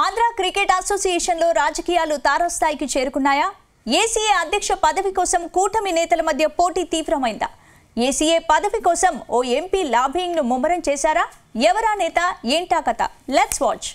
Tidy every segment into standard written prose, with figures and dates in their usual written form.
Andhra cricket అసోసియేషన్లో రాజకీయాలు తారస్థాయికి చేరుకున్నాయా? ACA అధ్యక్ష పదవి కోసం కూటమి నేతల మధ్య పోటీ తీవ్రమైందా? ఏసీఏ పదవి కోసం ఓ ఎంపీ లాబింగ్ను ముమ్మరం చేశారా? ఎవరా నేత, ఏంటా కథ? Let's watch.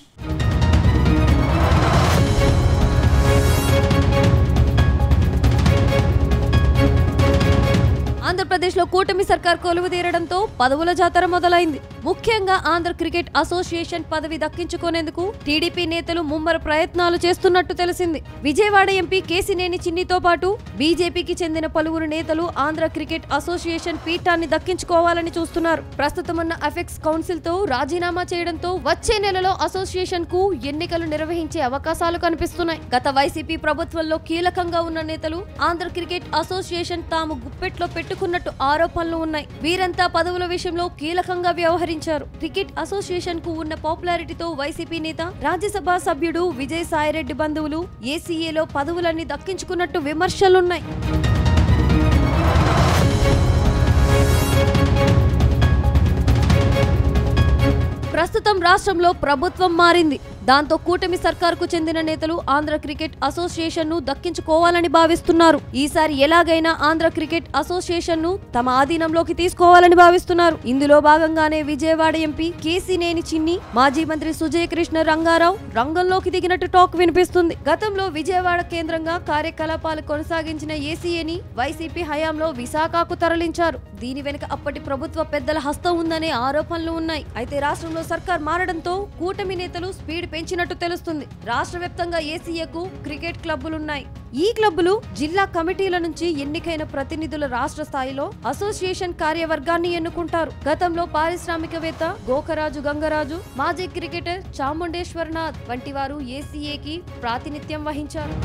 ఆంధ్రప్రదేశ్లో కూటమి సర్కార్ కొలువు తీరడంతో పదవుల జాతర మొదలైంది. ముఖ్యంగా ఆంధ్ర క్రికెట్ అసోసియేషన్ పదవి దక్కించుకునేందుకు టీడీపీ నేతలు ముమ్మర ప్రయత్నాలు చేస్తున్నట్టు తెలిసింది. విజయవాడ ఎంపీ కేశినేని చిన్నితో పాటు బీజేపీకి చెందిన పలువురు నేతలు ఆంధ్ర క్రికెట్ అసోసియేషన్ పీఠాన్ని దక్కించుకోవాలని చూస్తున్నారు. ప్రస్తుతం ఉన్న అఫెక్స్ కౌన్సిల్ తో రాజీనామా చేయడంతో వచ్చే నెలలో అసోసియేషన్ కు ఎన్నికలు నిర్వహించే అవకాశాలు కనిపిస్తున్నాయి. గత వైసీపీ ప్రభుత్వంలో కీలకంగా ఉన్న నేతలు ఆంధ్ర క్రికెట్ అసోసియేషన్ తాము గుప్పెట్లో పెట్టుకున్నట్టు ఆరోపణలు ఉన్నాయి. వీరంతా పదవుల విషయంలో కీలకంగా వ్యవహరించారు. క్రికెట్ అసోసియేషన్ కు ఉన్న పాపులారిటీతో వైసీపీ నేత, రాజ్యసభ సభ్యుడు విజయసాయిరెడ్డి బంధువులు ఏసీఏలో పదవులన్నీ దక్కించుకున్నట్టు విమర్శలున్నాయి. ప్రస్తుతం రాష్ట్రంలో ప్రభుత్వం మారింది. దాంతో కూటమి సర్కార్కు చెందిన నేతలు ఆంధ్ర క్రికెట్ అసోసియేషన్ ను దక్కించుకోవాలని భావిస్తున్నారు. ఈసారి ఎలాగైనా ఆంధ్ర క్రికెట్ అసోసియేషన్ ను తమ ఆధీనంలోకి తీసుకోవాలని భావిస్తున్నారు. ఇందులో భాగంగానే విజయవాడ ఎంపీ కేశినేని చిన్ని, మాజీ మంత్రి సుజయ్ కృష్ణ రంగారావు రంగంలోకి దిగినట్టు టాక్ వినిపిస్తుంది. గతంలో విజయవాడ కేంద్రంగా కార్యకలాపాలు కొనసాగించిన ఏసీఏని వైసీపీ హయాంలో విశాఖకు తరలించారు. దీని వెనుక అప్పటి ప్రభుత్వ పెద్దల హస్తం ఉందనే ఆరోపణలు ఉన్నాయి. అయితే రాష్ట్రంలో సర్కార్ మారడంతో కూటమి నేతలు స్పీడ్ పెంచినట్టు తెలుస్తుంది. రాష్ట్ర వ్యాప్తంగా ఏసీఏకు క్రికెట్ క్లబ్బులున్నాయి. ఈ క్లబ్బులు జిల్లా కమిటీల నుంచి ఎన్నికైన ప్రతినిధుల రాష్ట్ర స్థాయిలో అసోసియేషన్ కార్యవర్గాన్ని ఎన్నుకుంటారు. గతంలో పారిశ్రామికవేత్త గోకరాజు గంగరాజు, మాజీ క్రికెటర్ చాముండేశ్వరనాథ్ వంటి వారు ఏసీఏకి ప్రాతినిధ్యం వహించారు.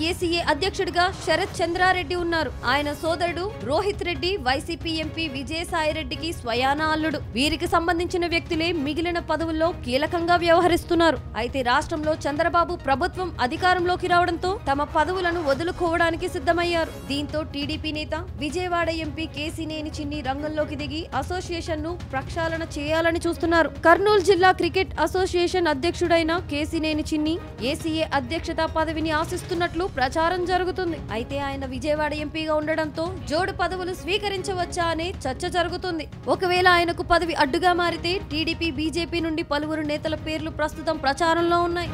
ఏసీఏ అధ్యక్షుడిగా శరత్ చంద్రారెడ్డి ఉన్నారు. ఆయన సోదరుడు రోహిత్ రెడ్డి వైసీపీ ఎంపీ విజయసాయిరెడ్డికి స్వయాన అల్లుడు. వీరికి సంబంధించిన వ్యక్తులే మిగిలిన పదవుల్లో కీలకంగా వ్యవహరిస్తున్నారు. అయితే రాష్ట్రంలో చంద్రబాబు ప్రభుత్వం అధికారంలోకి రావడంతో తమ పదవులను వదులుకోవడానికి సిద్ధమయ్యారు. దీంతో టీడీపీ నేత, విజయవాడ ఎంపీ కేశినేని చిన్ని రంగంలోకి దిగి అసోసియేషన్ ను ప్రక్షాళన చేయాలని చూస్తున్నారు. కర్నూలు జిల్లా క్రికెట్ అసోసియేషన్ అధ్యక్షుడైన కేశినేని చిన్ని ఏసీఏ అధ్యక్షత పదవిని ఆశిస్తున్నట్లు ప్రచారం జరుగుతుంది. అయితే ఆయన విజయవాడ ఎంపీగా ఉండడంతో జోడు పదవులు స్వీకరించవచ్చా అనే చర్చ జరుగుతుంది. ఒకవేళ ఆయనకు పదవి అడ్డుగా మారితే టీడీపీ, బీజేపీ నుండి పలువురు నేతల పేర్లు ప్రస్తుతం ప్రచారంలో ఉన్నాయి.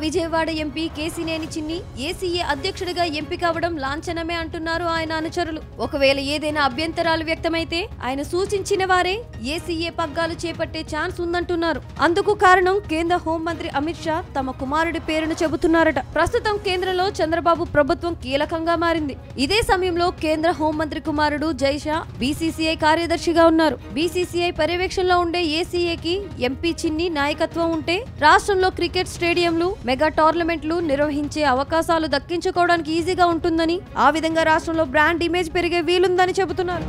విజయవాడ ఎంపీ కేశినేని చిన్ని ఏసీఏ అధ్యక్షుడిగా ఎంపిక అవడం లాంఛనమే అంటున్నారు ఆయన అనుచరులు. ఒకవేళ ఏదైనా అభ్యంతరాలు వ్యక్తమైతే ఆయన సూచించిన వారే ఏసీఏ పగ్గాలు చేపట్టే ఛాన్స్ ఉందంటున్నారు. అందుకు కారణం కేంద్ర హోంమంత్రి అమిత్ షా తమ కుమారుడి పేరును చెబుతున్నారట. ప్రస్తుతం కేంద్రంలో చంద్రబాబు ప్రభుత్వం కీలకంగా మారింది. ఇదే సమయంలో కేంద్ర హోంమంత్రి కుమారుడు జైషా బీసీసీఐ కార్యదర్శిగా ఉన్నారు. బీసీసీఐ పర్యవేక్షణలో ఉండే ఏసీఏకి ఎంపీ చిన్ని నాయకత్వం ఉంటే రాష్ట్రంలో క్రికెట్ స్టేడియంలు, మెగా టోర్నమెంట్లు నిర్వహించే అవకాశాలు దక్కించుకోవడానికి ఈజీగా ఉంటుందని, ఆ విధంగా రాష్ట్రంలో బ్రాండ్ ఇమేజ్ పెరిగే వీలుందని చెబుతున్నారు.